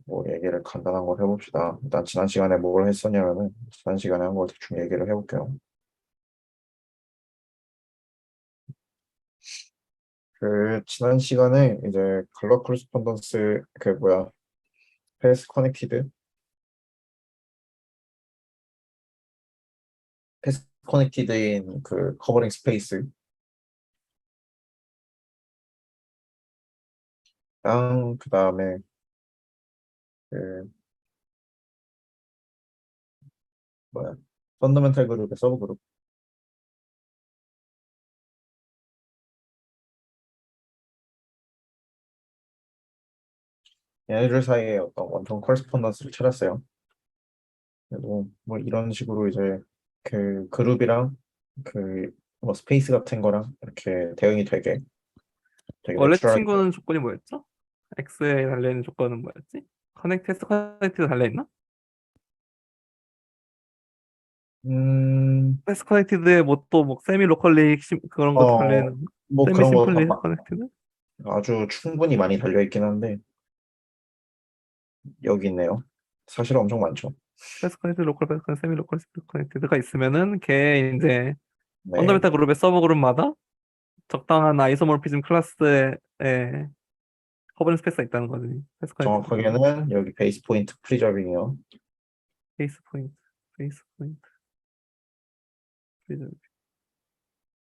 뭐 얘기를 간단한 걸 해봅시다. 일단 지난 시간에 뭘 했었냐면은 지난 시간에 한 걸 대충 얘기를 해볼게요. 지난 시간에 이제 글로 코레스폰던스 패스 커넥티드 패스 커넥티드인 그 커버링 스페이스랑 그다음에 그 뭐야 펀더멘탈 그룹의 서브 그룹 얘네들 사이에 어떤 원통 코레스폰던스를 찾았어요. 그리고 뭐 이런 식으로 이제 그 그룹이랑 그 뭐 스페이스 같은 거랑 이렇게 대응이 되게 원래 내추럴하게. 친구는 조건이 뭐였죠? X에 달려있는 조건은 뭐였지? 테스트 커넥트가 달려있나? 음, 테스트 커넥티드에 뭐 또 뭐 세미 로컬리 그런 거 어, 달려있는 거? 뭐 세미 그런 거 다 심플리 커넥티드? 아주 충분히 많이 달려 있긴 한데 여기 있네요. 사실 엄청 많죠. 테스트 커넥티드, 로컬 패스 커넥티드, 세미 로컬 커넥티드가 있으면은 걔 이제 네, 펀더멘탈 그룹의 서브 그룹마다 적당한 아이소모피즘 클래스의 커버링 스페이스가 있다는 거지. 테스트 커넥티드가. 정확하게는 여기 베이스 포인트 프리저빙이요. 베이스 포인트, 베이스 포인트.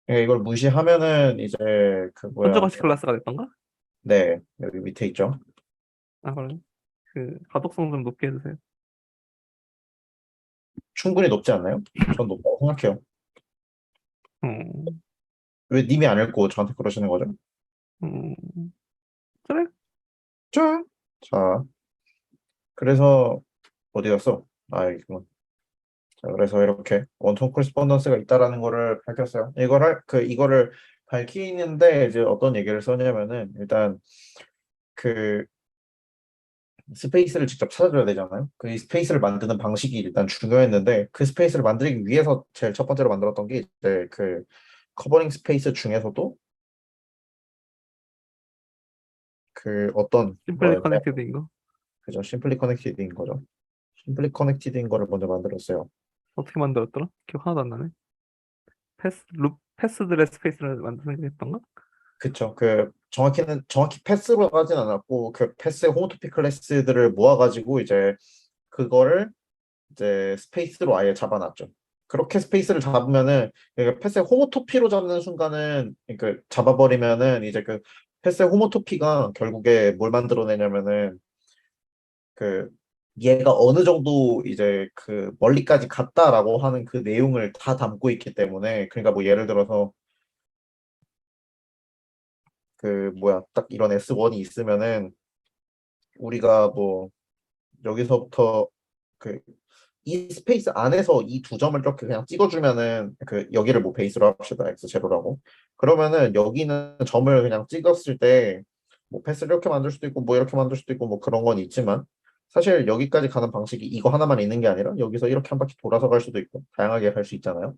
이걸 무시하면은 이제 그 뭐야, 손조가시 클래스가 됐던가? 네, 여기 밑에 있죠. 아, 그래. 그 가독성 좀 높게 해주세요. 충분히 높지 않나요? 전 높다고 생각해요. 음, 왜 님이 안 읽고 저한테 그러시는 거죠? 음, 그래? 짠! 자, 그래서 어디 갔어? 아, 이거. 자, 그래서 이렇게 원통 코레스폰던스가 있다라는 거를 밝혔어요. 이거를 밝히는데 이제 어떤 얘기를 썼냐면은 일단 그 스페이스를 직접 찾아줘야 되잖아요. 그 스페이스를 만드는 방식이 일단 중요했는데 그 스페이스를 만들기 위해서 제일 첫 번째로 만들었던 게 이제 그 커버링 스페이스 중에서도 그 어떤 심플리 뭐였냐, 커넥티드인 거. 그죠? 심플리 커넥티드인 거죠. 심플리 커넥티드인 거를 먼저 만들었어요. 어떻게 만들었더라? 기억 하나도 안 나네. 패스들의 스페이스를 만드는 게 했던가? 그쵸. 정확히 패스로 하진 않았고 그 패스의 호모토픽 클래스들을 모아가지고 이제 그거를 이제 스페이스로 아예 잡아놨죠. 그렇게 스페이스를 잡으면은 그러니까 패스의 호모토피로 잡는 순간은 그러니까 잡아버리면은 이제 그 패스의 호모토피가 결국에 뭘 만들어내냐면은 그 얘가 어느 정도 이제 그 멀리까지 갔다라고 하는 그 내용을 다 담고 있기 때문에 그러니까 뭐 예를 들어서 그 뭐야 딱 이런 S1이 있으면은 우리가 뭐 여기서부터 그 이 스페이스 안에서 이 두 점을 이렇게 그냥 찍어주면은 그 여기를 뭐 베이스로 합시다 x 제로라고 그러면은 여기는 점을 그냥 찍었을 때 뭐 패스를 이렇게 만들 수도 있고 뭐 이렇게 만들 수도 있고 뭐 그런 건 있지만 사실 여기까지 가는 방식이 이거 하나만 있는 게 아니라 여기서 이렇게 한 바퀴 돌아서 갈 수도 있고 다양하게 갈 수 있잖아요.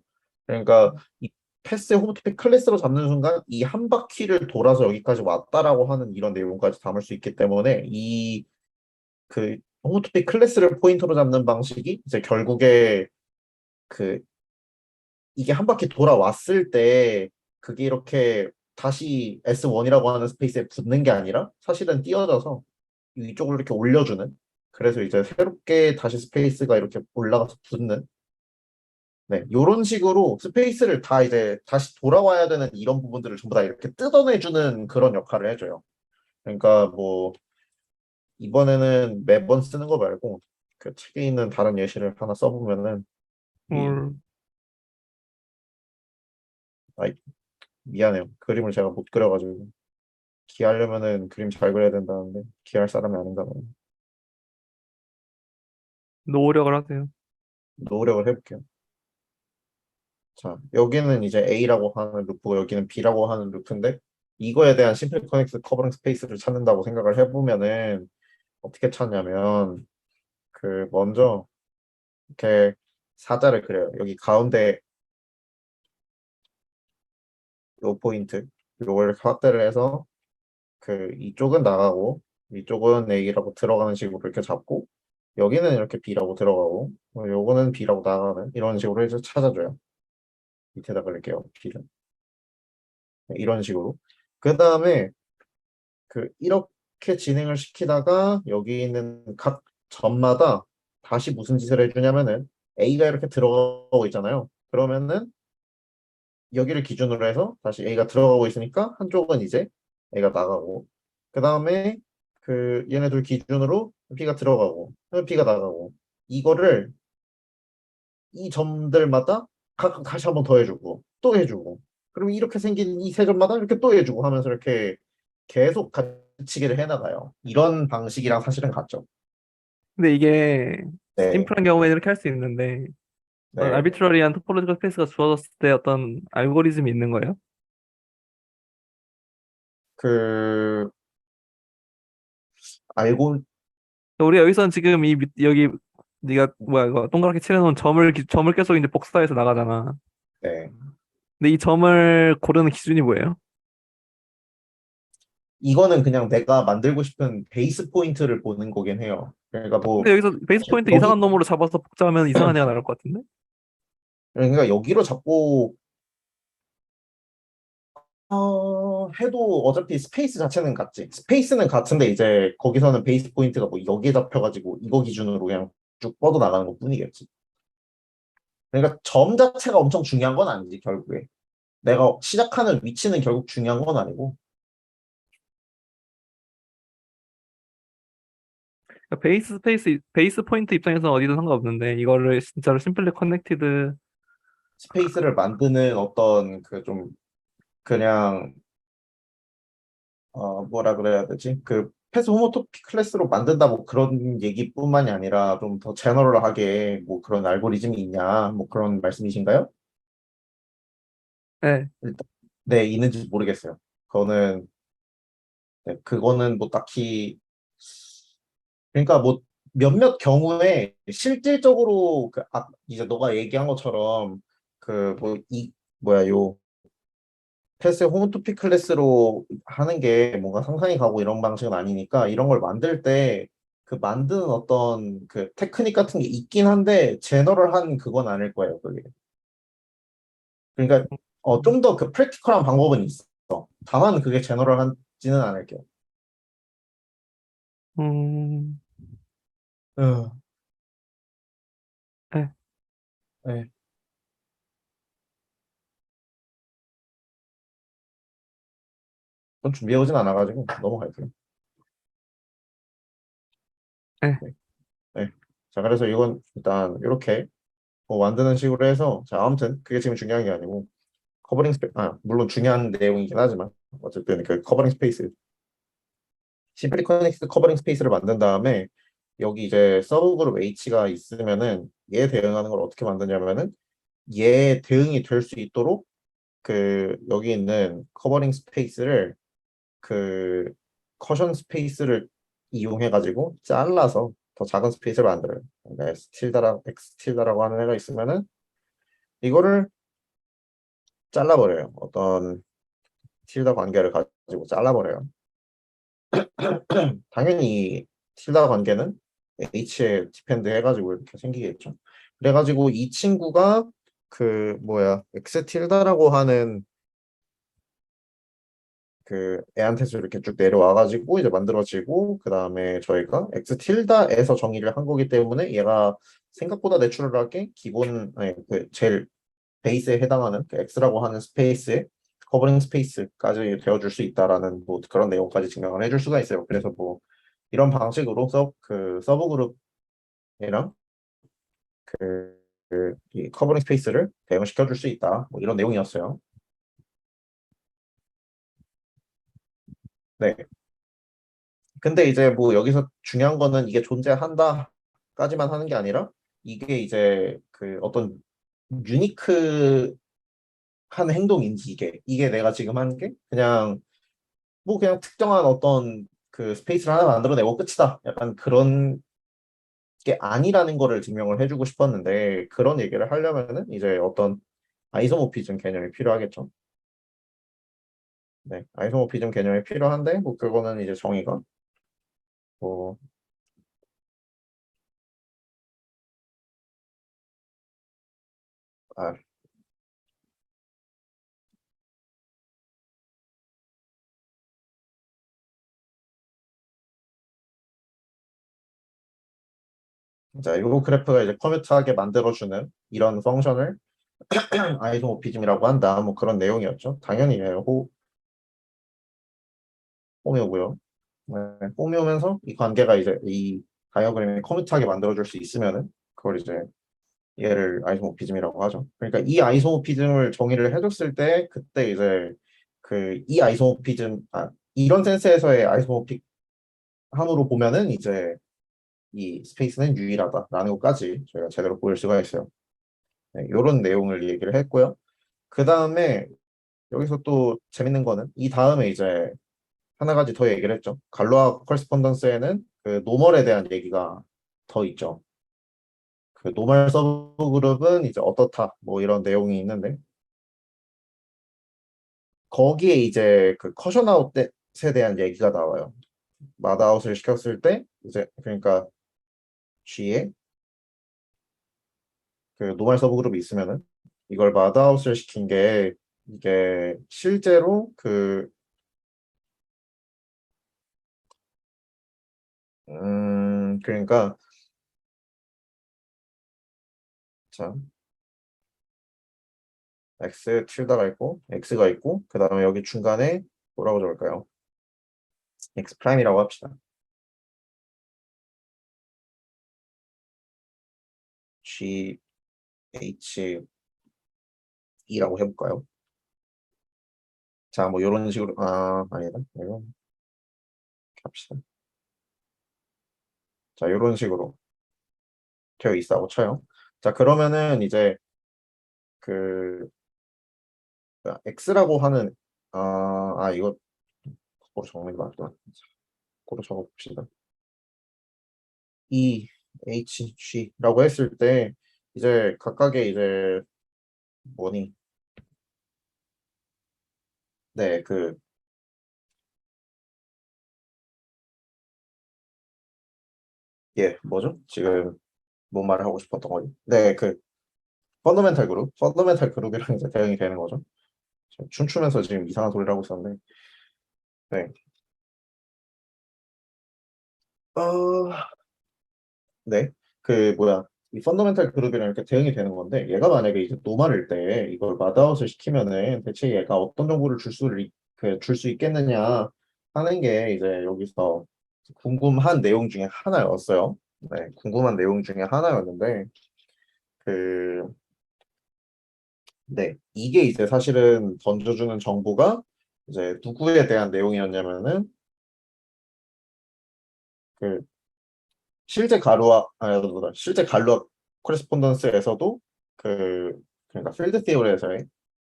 그러니까 이 패스의 호모토픽 클래스로 잡는 순간 이 한 바퀴를 돌아서 여기까지 왔다라고 하는 이런 내용까지 담을 수 있기 때문에 이 그 호모토픽 클래스를 포인트로 잡는 방식이 이제 결국에 그 이게 한 바퀴 돌아왔을 때 그게 이렇게 다시 S1이라고 하는 스페이스에 붙는 게 아니라 사실은 띄어져서 위쪽으로 이렇게 올려주는 그래서 이제 새롭게 다시 스페이스가 이렇게 올라가서 붙는 네, 이런 식으로 스페이스를 다 이제 다시 돌아와야 되는 이런 부분들을 전부 다 이렇게 뜯어내주는 그런 역할을 해줘요. 그러니까 뭐 이번에는 매번 쓰는 거 말고 그 책에 있는 다른 예시를 하나 써보면은 이 뭘, 아이 미안해요. 그림을 제가 못 그려가지고 기하려면은 그림 잘 그려야 된다는데 기할 사람이 아닌가 봐요. 노력을 하세요. 노력을 해볼게요. 자, 여기는 이제 A라고 하는 루프고 여기는 B라고 하는 루프인데 이거에 대한 심플 커넥트 커버링 스페이스를 찾는다고 생각을 해보면은 어떻게 찾냐면 그 먼저 이렇게 사자를 그려요. 여기 가운데 요 포인트 요걸 확대를 해서 그 이쪽은 나가고 이쪽은 A라고 들어가는 식으로 이렇게 잡고 여기는 이렇게 B라고 들어가고 요거는 B라고 나가는 이런 식으로 해서 찾아줘요. 밑에다 그릴게요. B를. 이런 식으로. 그 다음에 이렇게 진행을 시키다가 여기 있는 각 점마다 다시 무슨 짓을 해주냐면은 A가 이렇게 들어가고 있잖아요. 그러면은 여기를 기준으로 해서 다시 A가 들어가고 있으니까 한쪽은 이제 A가 나가고 그 다음에 얘네 둘 기준으로 B가 들어가고 B가 나가고 이거를 이 점들마다 각각 다시 한번 더 해주고 또 해주고 그럼 이렇게 생긴 이 세 점마다 이렇게 또 해주고 하면서 이렇게 계속 같이기를 해나가요. 이런 방식이랑 사실은 같죠. 근데 이게 네, 심플한 경우에는 이렇게 할 수 있는데 어떤 네. 아비트러리한 토폴로지컬 스페이스가 주어졌을 때 어떤 알고리즘이 있는 거예요? 그 알고 우리가 여기서는 지금 여기 네가 뭐야 이거 동그랗게 칠해놓은 점을 계속 이제 복사해서 나가잖아. 네. 근데 이 점을 고르는 기준이 뭐예요? 이거는 그냥 내가 만들고 싶은 베이스 포인트를 보는 거긴 해요. 그러니까 근데 뭐 여기서 베이스 사실 포인트 여기 이상한 놈으로 잡아서 복잡하면 이상한 애가 나올 것 같은데? 그러니까 여기로 잡고 해도 어차피 스페이스 자체는 같지. 스페이스는 같은데 이제 거기서는 베이스 포인트가 뭐 여기에 잡혀가지고 이거 기준으로 그냥 쭉 뻗어 나가는 것 뿐이겠지. 그러니까 점 자체가 엄청 중요한 건 아니지 결국에. 내가 시작하는 위치는 결국 중요한 건 아니고. 그러니까 베이스 포인트 입장에서는 어디든 상관없는데 이거를 진짜로 심플리 커넥티드. 스페이스를 만드는 어떤 좀 그냥 뭐라 그래야 되지? 패스 호모토픽 클래스로 만든다 뭐 그런 얘기뿐만이 아니라 좀 더 제너럴하게 뭐 그런 알고리즘이 있냐 뭐 그런 말씀이신가요? 네. 일단 네, 있는지 모르겠어요. 그거는 네, 그거는 뭐 딱히 그러니까 뭐 몇몇 경우에 실질적으로 이제 너가 얘기한 것처럼 뭐 이 뭐야 요 패스 홈토픽 클래스로 하는 게 뭔가 상상이 가고 이런 방식은 아니니까 이런 걸 만들 때 만드는 어떤 테크닉 같은 게 있긴 한데 제너럴한 그건 아닐 거예요 그게. 그러니까 좀 더 프랙티컬한 방법은 있어. 다만 그게 제너럴하지는 않을게요. 음, 음, 네. 네. 좀 준비해오진 않아가지고 넘어갈게요. 네. 네. 네. 자, 그래서 이건 일단 이렇게 만드는 식으로 해서 자, 아무튼 그게 지금 중요한 게 아니고 물론 중요한 내용이긴 하지만 어쨌든 커버링 스페이스 심플리 커넥트 커버링 스페이스를 만든 다음에 여기 이제 서브 그룹 H가 있으면은 얘 대응하는 걸 어떻게 만드냐면은 얘 대응이 될 수 있도록 여기 있는 커버링 스페이스를 그 커션 스페이스를 이용해 가지고 잘라서 더 작은 스페이스를 만들어요. 그러니까 X 틸다라고 하는 애가 있으면은 이거를 잘라버려요. 어떤 틸다 관계를 가지고 잘라버려요. 당연히 틸다 관계는 H에 디펜드 해가지고 이렇게 생기겠죠. 그래가지고 이 친구가 X 틸다라고 하는 애한테서 이렇게 쭉 내려와가지고 이제 만들어지고 그 다음에 저희가 X 틸다에서 정의를 한 거기 때문에 얘가 생각보다 내추럴하게 기본 아니 제일 베이스에 해당하는 X라고 하는 스페이스에 커버링 스페이스까지 되어줄 수 있다라는 뭐 그런 내용까지 증명을 해줄 수가 있어요. 그래서 뭐 이런 방식으로 서브 그룹이랑 이 커버링 스페이스를 대응시켜 줄 수 있다. 뭐 이런 내용이었어요. 네. 근데 이제 뭐 여기서 중요한 거는 이게 존재한다까지만 하는 게 아니라 이게 이제 어떤 유니크한 행동인지 이게 내가 지금 하는 게 그냥 뭐 그냥 특정한 어떤 스페이스를 하나 만들어내고 끝이다. 약간 그런 게 아니라는 거를 증명을 해주고 싶었는데 그런 얘기를 하려면은 이제 어떤 아이소모피즘 개념이 필요하겠죠. 네, 아이소모피즘 개념이 필요한데 뭐 그거는 이제 정의가 뭐 아, 자, 이 그래프가 이제 커뮤트하게 만들어주는 이런 펑션을 아이소모피즘이라고 한다. 뭐 그런 내용이었죠. 당연히 홈이오고요. 네, 홈이오면서 이 관계가 이제 이 다이어그램이 커뮤트하게 만들어줄 수 있으면은 그걸 이제 얘를 아이소모피즘이라고 하죠. 그러니까 이 아이소모피즘을 정의를 해줬을 때 그때 이제 그 이 아이소모피즘 이런 센스에서의 아이소모픽함으로 보면은 이제 이 스페이스는 유일하다라는 것까지 저희가 제대로 보일 수가 있어요. 네, 이런 내용을 얘기를 했고요. 그 다음에 여기서 또 재밌는 거는 이 다음에 이제 하나 가지 더 얘기를 했죠. 갈로아 커레스폰던스에는 그 노멀에 대한 얘기가 더 있죠. 그 노멀 서브그룹은 이제 어떻다 뭐 이런 내용이 있는데 거기에 이제 그 커션 아웃에 대한 얘기가 나와요. 마다아웃을 시켰을 때 이제 그러니까 G에 그 노멀 서브그룹이 있으면은 이걸 마다아웃을 시킨 게 이게 실제로 그러니까 자 x 틸다가 있고 x가 있고 그 다음에 여기 중간에 뭐라고 적을까요? x 프라임이라고 합시다. g h e라고 해볼까요? 자, 뭐 이런 식으로 아니다. 이거 이렇게 합시다. 자, 이런 식으로 되어 있다고 쳐요. 자, 그러면은 이제 그 x라고 하는 이거 거꾸로 적는 게 맞다. 거꾸로 적어봅시다. E, H, G라고 했을 때 이제 각각의 이제 뭐니? 네, 뭐죠? 지금 뭔 말을 하고 싶었던 거지? 네, 펀더멘탈 그룹이랑 이제 대응이 되는 거죠. 지금 춤추면서 지금 이상한 소리를 하고 있었는데, 네, 어, 네, 이 펀더멘탈 그룹이랑 이렇게 대응이 되는 건데, 얘가 만약에 이제 노말일 때 이걸 마다아웃을 시키면은 대체 얘가 어떤 정보를 줄 수 있겠느냐 하는 게 이제 여기서 궁금한 내용 중에 하나였어요. 네, 궁금한 내용 중에 하나였는데, 그, 네, 이게 이제 사실은 던져주는 정보가 이제 누구에 대한 내용이었냐면은 그 실제 갈루아 코레스폰던스에서도 그러니까 필드 티오리에서의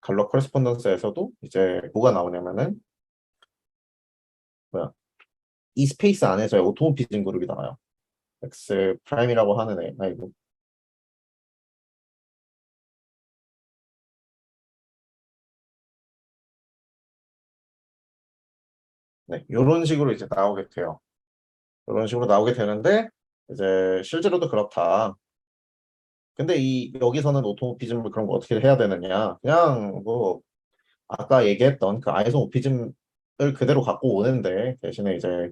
갈루아 코레스폰던스에서도 이제 뭐가 나오냐면은 뭐야 이 스페이스 안에서의 오토모피즘 그룹이 나와요. X 프라임이라고 하는 애 아이고 네 이런 식으로 이제 나오게 돼요. 이런 식으로 나오게 되는데 이제 실제로도 그렇다. 근데 이 여기서는 오토모피즘을 그런 거 어떻게 해야 되느냐? 그냥 뭐 아까 얘기했던 그 아이소모피즘을 그대로 갖고 오는데 대신에 이제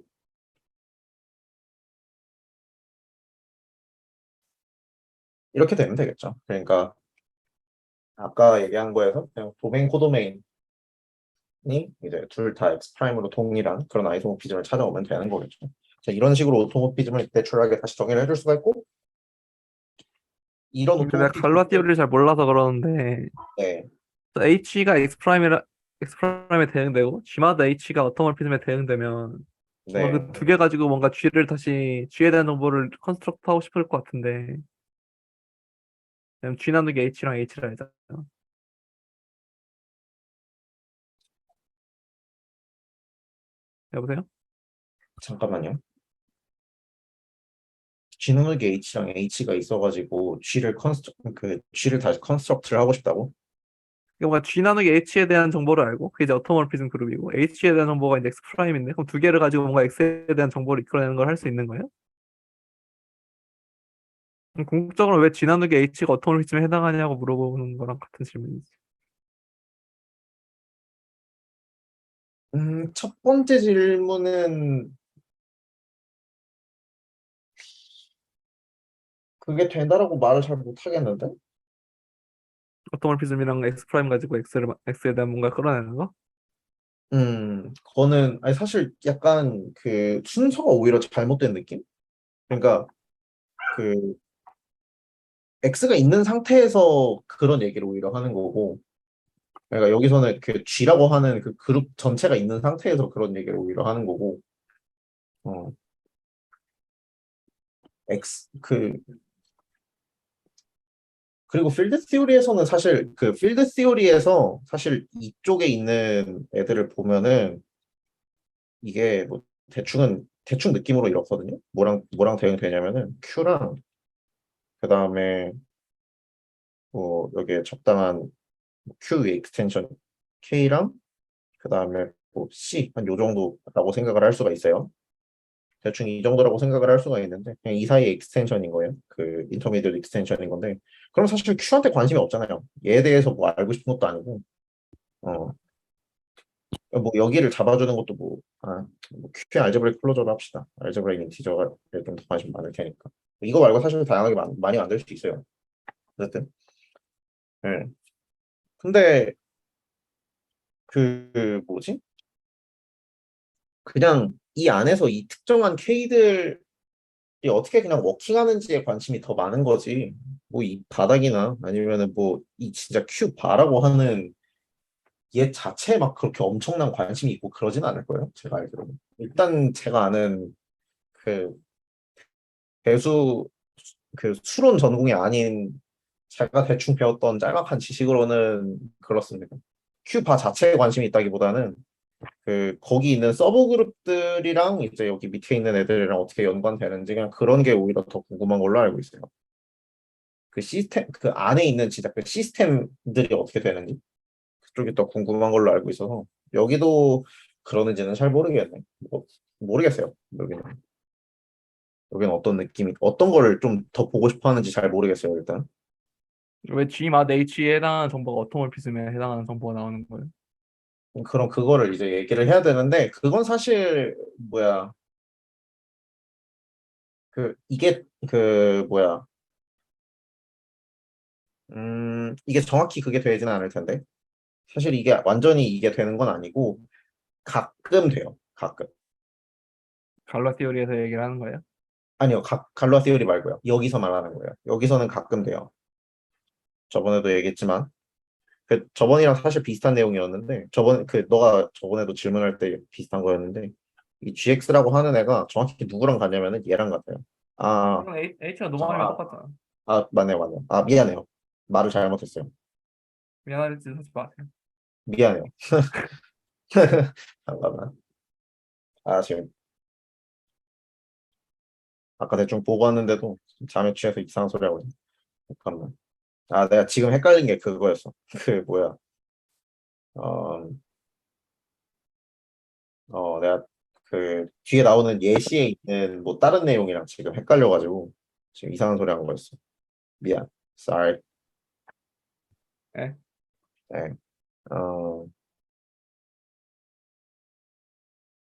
이렇게 되면 되겠죠. 그러니까 아까 얘기한 거에서 그냥 도메인 코도메인이 이제 둘 다 X 프라임으로 동일한 그런 아이소모피즘을 찾아오면 되는 거겠죠. 자, 이런 식으로 오토모피즘을 대출하게 다시 정의를 해줄 수가 있고 이런 근데 내가 오토모피즘을 갈라 띠오리를 잘 몰라서 그러는데 네, H가 X 프라임에 대응되고 G마다 H가 어토멀피즘에 대응되면 뭔가 그 네. 두 개 가지고 뭔가 G에 대한 정보를 컨스트럭트 하고 싶을 것 같은데 왜냐면 G 나누기 H랑 H라 했잖아. 여보세요? 잠깐만요. G누르기 H랑 H가 있어가지고 G를 다시 컨스트럭트를 하고 싶다고? 뭔가 G 나누기 H에 대한 정보를 알고 그게 이제 어토모르피즘 그룹이고 H에 대한 정보가 이제 X 프라임인데 그럼 두 개를 가지고 뭔가 X에 대한 정보를 이끌어내는 걸 할 수 있는 거예요? 그럼 궁극적으로 왜 G 나누기 H가 어토모르피즘에 해당하냐고 물어보는 거랑 같은 질문이지. 첫 번째 질문은 그게 된다라고 말을 잘 못하겠는데? 어토모르피즘이랑 X 프라임 가지고 X에 대한 뭔가 끌어내는 거? 그거는 아니 사실 약간 그 순서가 오히려 잘못된 느낌? 그러니까 그 X가 있는 상태에서 그런 얘기를 오히려 하는 거고, 그러니까 여기서는 그 G라고 하는 그 그룹 전체가 있는 상태에서 그런 얘기를 오히려 하는 거고, 어, X 그리고 필드 시오리에서는 사실 그 필드 시오리에서 사실 이쪽에 있는 애들을 보면은 이게 뭐 대충 느낌으로 이렇거든요. 뭐랑 대응되냐면은 Q랑 그 다음에 뭐 여기에 적당한 Q 의 익스텐션 K랑 그 다음에 뭐 C 한 요 정도라고 생각을 할 수가 있어요. 대충 이 정도라고 생각을 할 수가 있는데 그냥 이 사이의 익스텐션인 거예요. 그 인터미디엇 익스텐션인 건데 그럼 사실 Q한테 관심이 없잖아요. 얘에 대해서 뭐 알고 싶은 것도 아니고 어, 뭐 여기를 잡아주는 것도 뭐 Q 알제브레이크 클로저로 합시다. 알제브레이크 인티저가 좀 더 관심 많을 테니까 이거 말고 사실 다양하게 많이 만들 수 있어요. 어쨌든 예. 근데 그 뭐지? 그냥 이 안에서 이 특정한 K들이 어떻게 그냥 워킹하는지에 관심이 더 많은 거지. 뭐 이 바닥이나 아니면은 뭐 이 진짜 Q 바라고 하는 얘 자체에 막 그렇게 엄청난 관심이 있고 그러진 않을 거예요. 제가 알기로는. 일단 제가 아는 그 배수 그 수론 전공이 아닌 제가 대충 배웠던 짤막한 지식으로는 그렇습니다. Q 바 자체에 관심이 있다기보다는 그 거기 있는 서브 그룹들이랑 이제 여기 밑에 있는 애들이랑 어떻게 연관되는지 그냥 그런 게 오히려 더 궁금한 걸로 알고 있어요. 그 시스템 그 안에 있는 진짜 그 시스템들이 어떻게 되는지 그쪽이 더 궁금한 걸로 알고 있어서 여기도 그러는지는 잘 모르겠네. 모르겠어요. 여기는 어떤 느낌이 어떤 거를 좀 더 보고 싶어 하는지 잘 모르겠어요, 일단. 왜 G 마 H에 해당하는 정보가 어토모르피즘에 해당하는 정보가 나오는 거예요? 그럼 그거를 이제 얘기를 해야 되는데 그건 사실 뭐야 이게 뭐야 이게 정확히 그게 되지는 않을 텐데. 사실 이게 완전히 이게 되는 건 아니고, 가끔 돼요. 가끔. 갈라 티오리에서 얘기를 하는 거예요? 아니요, 갈로아 시오리 말고요. 여기서 말하는 거예요. 여기서는 가끔 돼요. 저번에도 얘기했지만, 저번이랑 사실 비슷한 내용이었는데, 너가 저번에도 질문할 때 비슷한 거였는데, 이 GX라고 하는 애가 정확히 누구랑 같냐면은 얘랑 같아요. 아, 그럼 H가 노멀이랑 아, 똑같잖아. 맞네요. 아, 미안해요. 말을 잘못했어요. 미안할 짓 하지 마세요. 미안해요. 잠깐만. 지금 아까 대충 보고 왔는데도 잠에 취해서 이상한 소리 하고 있네. 잠깐만. 내가 지금 헷갈린 게 그거였어. 그 뭐야. 어, 내가 그 뒤에 나오는 예시에 있는 뭐 다른 내용이랑 지금 헷갈려가지고 지금 이상한 소리 한 거였어. 미안. Sorry. 네. 네. 어,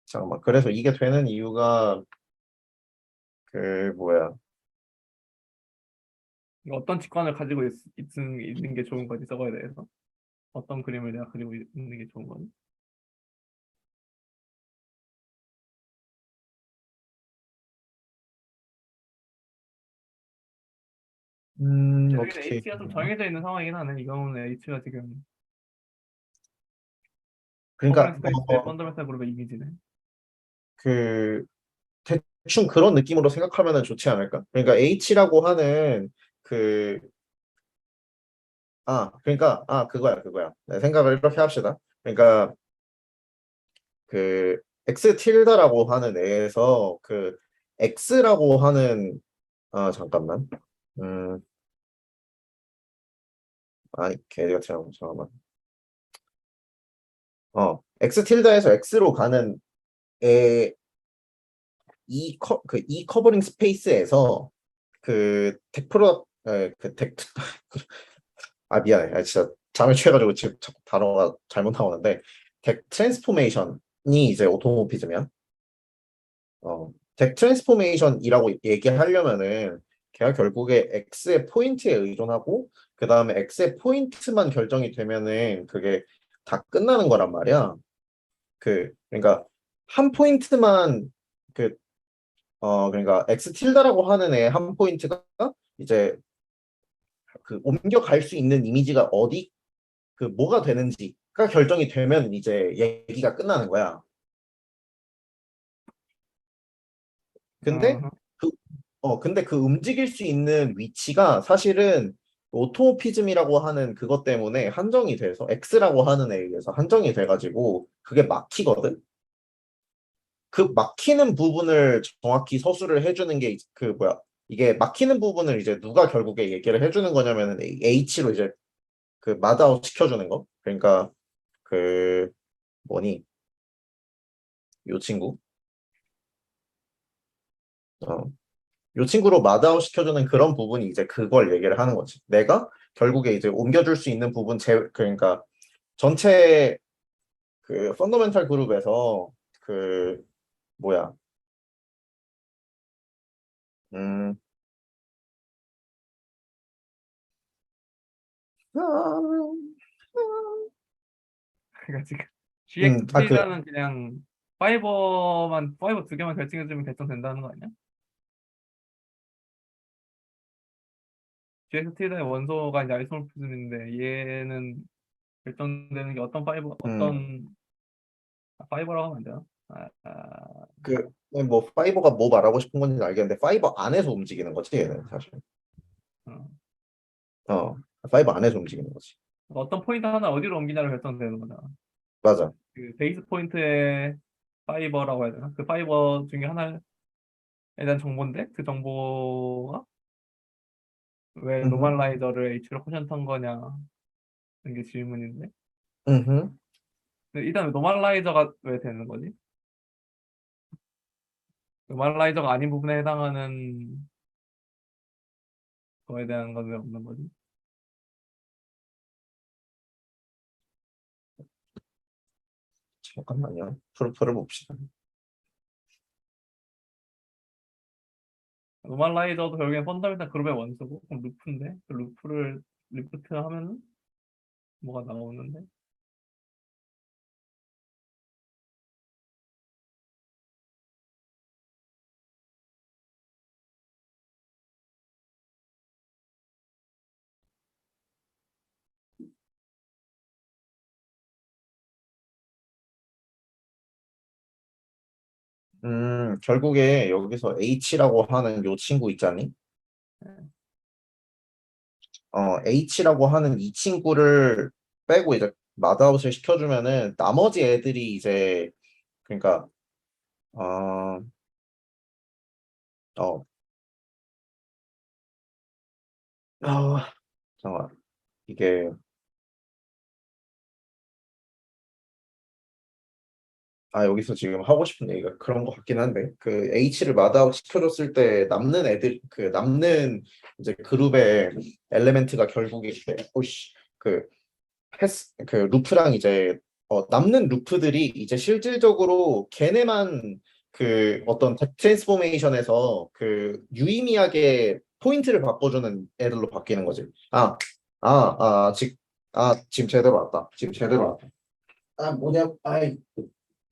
잠깐만. 그래서 이게 되는 이유가 그 뭐야. 어떤 직관을 가지고 있는 게 좋은 거지, 저거에 대해서. 어떤 그림을 내가 그리고 있는 게 좋은 거지. 여기는 어떻게. H가 좀 정해져 있는 상황이긴 하네. 이 경우는 H가 지금 그러니까 커버랭 스페이스의 펀더멘탈 그룹의 이미지네. 그 대충 그런 느낌으로 생각하면 좋지 않을까? 그러니까 H라고 하는 그 그거야. 네, 생각을 이렇게 합시다. 그러니까 그 X 틸다라고 하는 애에서 그 X라고 하는 잠깐만. 음, 개같이 잠깐만. x 틸다에서 x로 가는 에, 이 커버링 스페이스에서 덱 프로 그덱 아 미안해. 진짜 잠을 취해가지고 지금 자꾸 단어가 잘못 나오는데 덱 트랜스포메이션이 이제 오토모피즘이야. 덱 트랜스포메이션이라고 얘기하려면은 걔가 결국에 X의 포인트에 의존하고 그 다음에 X의 포인트만 결정이 되면은 그게 다 끝나는 거란 말이야. 그러니까 한 포인트만 그러니까 X 틸다라고 하는 애 한 포인트가 이제 옮겨갈 수 있는 이미지가 어디 뭐가 되는지가 결정이 되면 이제 얘기가 끝나는 거야. 근데 어, 그, 근데 그 움직일 수 있는 위치가 사실은 오토피즘이라고 하는 그것 때문에 한정이 돼서 X라고 하는 애에 의해서 한정이 돼가지고 그게 막히거든. 그 막히는 부분을 정확히 서술을 해주는 게 뭐야? 이게 막히는 부분을 이제 누가 결국에 얘기를 해주는 거냐면은 H로 이제 마다웃 시켜주는 거. 그러니까 그 뭐니? 요 친구. 어, 요 친구로 마다웃 시켜주는 그런 부분이 이제 그걸 얘기를 하는 거지. 내가 결국에 이제 옮겨줄 수 있는 부분 그러니까 전체 펀더멘탈 그룹에서 뭐야 음, 그러니까 지금 GX 아, 틸다는 그냥 파이버 두 개만 결정해주면 결정된다는 거 아니야? GX 틸다의 원소가 이제 아이소모피즘인데 얘는 결정되는 게 음, 파이버라고 하면 안 되나? 아, 뭐 파이버가 뭐 말하고 싶은 건지 알겠는데 파이버 안에서 움직이는 거지 얘는 사실. 어. 어, 파이버 안에서 움직이는 거지. 어떤 포인트 하나 어디로 옮기냐를 결정되는 거잖아. 맞아. 그 베이스 포인트의 파이버라고 해야 되나? 그 파이버 중에 하나에 대한 정보인데 그 정보가 왜 음, 노멀라이저를 H로 코션한 거냐 이게 질문인데 음, 근데 일단 노멀라이저가 왜 되는 거지? 노멀라이저가 아닌 부분에 해당하는 거에 대한 건 왜 없는 거지? 잠깐만요. 프로프를 봅시다. 노멀라이저도 결국엔 펀더멘탈 그룹의 원소고 그럼 루프인데 그 루프를 리프트 하면은 뭐가 나오는데 결국에 여기서 H라고 하는 요 친구 있잖니? H라고 하는 이 친구를 빼고 이제 마다웃을 시켜주면은 나머지 애들이 이제 그러니까 어, 어, 잠깐 이게 여기서 지금 하고 싶은 얘기가 그런 것 같긴 한데 H를 마다웃 시켜줬을 때 남는 애들 남는 이제 그룹의 엘레멘트가 결국에 이제 오씨 루프랑 이제 남는 루프들이 이제 실질적으로 걔네만 어떤 트랜스포메이션에서 유의미하게 포인트를 바꿔주는 애들로 바뀌는 거지. 지금 제대로 왔다. 지금 제대로 왔다. 뭐냐,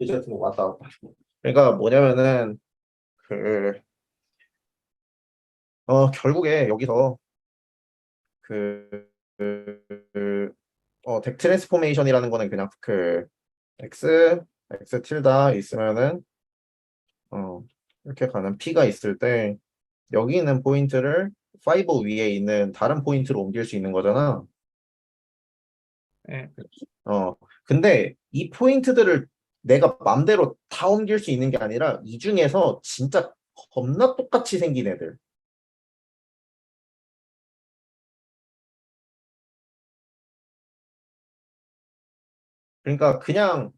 이제 같은 거 왔다. 그러니까 뭐냐면은 그, 결국에 여기서 그, 덱 트랜스포메이션이라는 거는 그냥 x x 틸다 있으면은 이렇게 가는 p가 있을 때 여기 있는 포인트를 파이버 위에 있는 다른 포인트로 옮길 수 있는 거잖아. 예. 근데 이 포인트들을 내가 맘대로 다 옮길 수 있는 게 아니라 이 중에서 진짜 겁나 똑같이 생긴 애들. 그러니까 그냥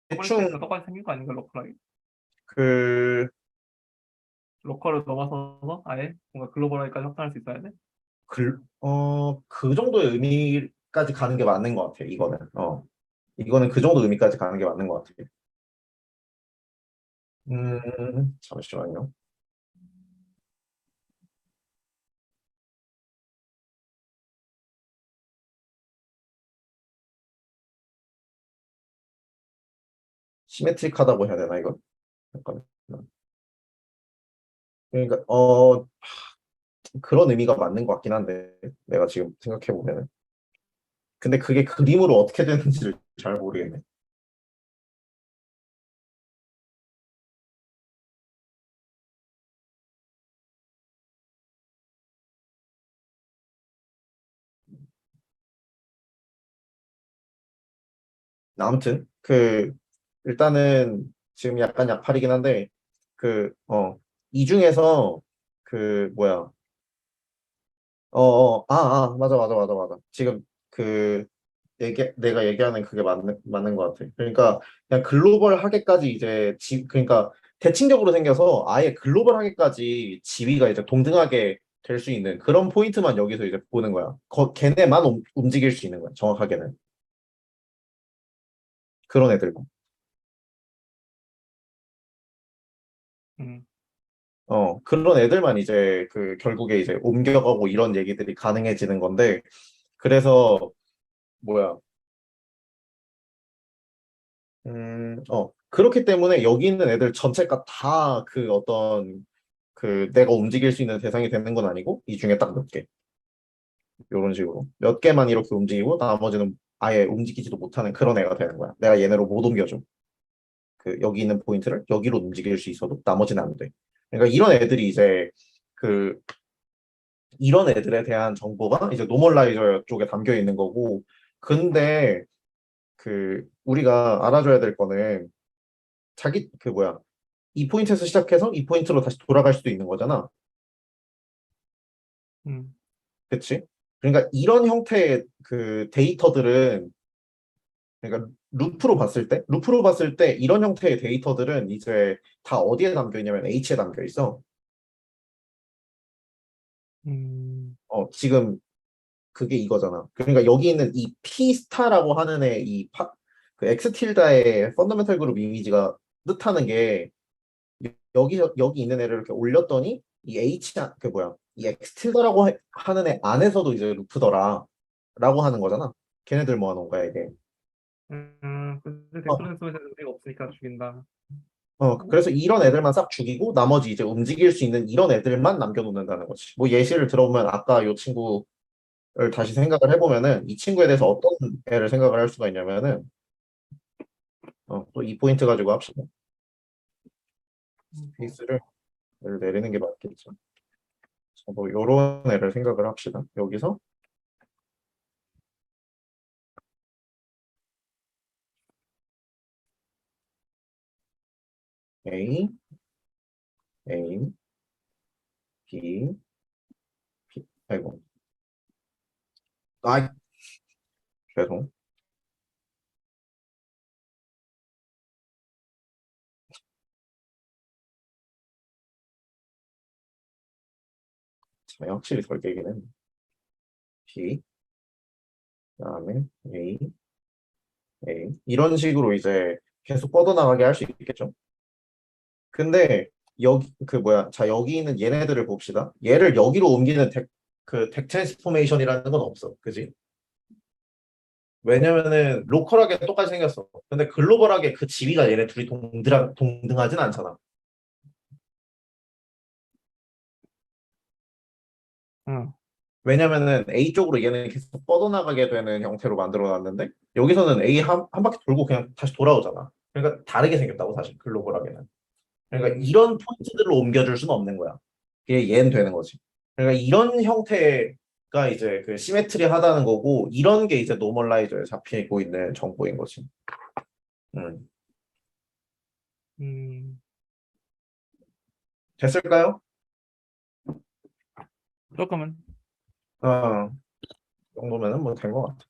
더블 스페이스 대충 똑같이 생긴 거 아닌가, 로컬하게? 그, 로컬을 넘어서서 아예 뭔가 글로벌하게까지 확산할 수 있어야 돼? 그 정도의 의미까지 가는 게 맞는 것 같아, 이거는. 이거는 그 정도 의미까지 가는 게 맞는 것 같아. 잠시만요. 시메트릭하다고 해야 되나, 이거? 잠깐. 그러니까, 그런 의미가 맞는 것 같긴 한데, 내가 지금 생각해보면은. 근데 그게 그림으로 어떻게 되는지를 잘 모르겠네. 아무튼, 일단은 지금 약간 약팔이긴 한데, 이 중에서, 뭐야. 맞아, 맞아, 맞아, 맞아. 지금 그, 내가 얘기하는 그게 맞는 것 같아. 그러니까, 그냥 글로벌 하게까지 이제, 그러니까, 대칭적으로 생겨서 아예 글로벌 하게까지 지위가 이제 동등하게 될 수 있는 그런 포인트만 여기서 이제 보는 거야. 걔네만 움직일 수 있는 거야, 정확하게는. 그런 애들만. 음, 그런 애들만 이제 결국에 이제 옮겨가고 이런 얘기들이 가능해지는 건데, 그래서, 뭐야. 그렇기 때문에 여기 있는 애들 전체가 다 내가 움직일 수 있는 대상이 되는 건 아니고, 이 중에 딱 몇 개. 이런 식으로. 몇 개만 이렇게 움직이고, 나머지는 아예 움직이지도 못하는 그런 애가 되는 거야. 내가 얘네로 못 옮겨줘. 여기 있는 포인트를 여기로 움직일 수 있어도 나머지는 안 돼. 그러니까 이런 애들이 이제, 그, 이런 애들에 대한 정보가 이제 노멀라이저 쪽에 담겨 있는 거고, 근데 우리가 알아줘야 될 거는 이 포인트에서 시작해서 이 포인트로 다시 돌아갈 수도 있는 거잖아. 음, 그치? 그러니까 이런 형태의 그 데이터들은, 그러니까 루프로 봤을 때 이런 형태의 데이터들은 이제 다 어디에 담겨 있냐면 H에 담겨 있어. 음, 지금 그게 이거잖아. 그러니까 여기 있는 이 P 스타라고 하는 그 X 틸다의 펀더멘탈 그룹 이미지가 뜻하는 게, 여기 있는 애를 이렇게 올렸더니 이 이 X 틸다라고 하는 애 안에서도 이제 루프더라 라고 하는 거잖아. 걔네들 모아놓은 거야, 이게. 근데 어, 데프런스 에서 의미가 없으니까 죽인다. 그래서 이런 애들만 싹 죽이고 나머지 이제 움직일 수 있는 이런 애들만 남겨놓는다는 거지. 뭐 예시를 들어보면 아까 이 친구를 다시 생각을 해보면은 이 친구에 대해서 어떤 애를 생각을 할 수가 있냐면은, 또 이 포인트 가지고 합시다. 뭐, 스페이스를 내리는 게 맞겠죠. 자, 뭐 요런 애를 생각을 합시다. 여기서 A, A, B, B, 아이고, 아, 죄송. 자, 확실히 설계기는 B, 그다음에 A, A 이런 식으로 이제 계속 뻗어나가게 할 수 있겠죠. 근데 자, 여기 있는 얘네들을 봅시다. 얘를 여기로 옮기는 덱 트랜스포메이션이라는 건 없어. 그지? 왜냐면은 로컬하게 똑같이 생겼어. 근데 글로벌하게 그 지위가 얘네 둘이 동등하진 않잖아. 응, 왜냐면은 A 쪽으로 얘는 계속 뻗어나가게 되는 형태로 만들어 놨는데, 여기서는 A 한 바퀴 돌고 그냥 다시 돌아오잖아. 그러니까 다르게 생겼다고, 사실 글로벌하게는. 그러니까 음, 이런 포인트들로 옮겨줄 수는 없는 거야. 이게 얘는 되는 거지. 그러니까 이런 형태가 이제 시메트리 하다는 거고, 이런 게 이제 노멀라이저에 잡히고 있는 정보인 거지. 음. 음, 됐을까요? 조금은. 이 정도면은 뭐 된 것 같아.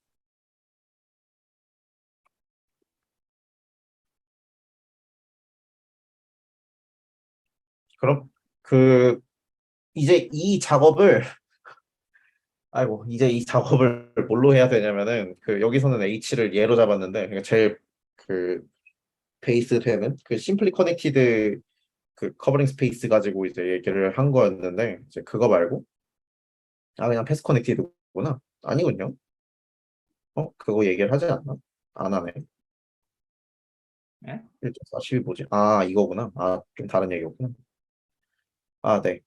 그럼 그 이제 이 작업을 아이고 이제 이 작업을 뭘로 해야 되냐면은 그 여기서는 H를 예로 잡았는데 그러니까 제일 그 베이스 되는 그 심플리 커넥티드 그 커버링 스페이스 가지고 이제 얘기를 한 거였는데 이제 그거 말고 그냥 패스 커넥티드구나. 아니군요. 그거 얘기를 하지 않나? 안 하네. 예? 1.4 뭐지? 이거구나. 좀 다른 얘기였구나. 네.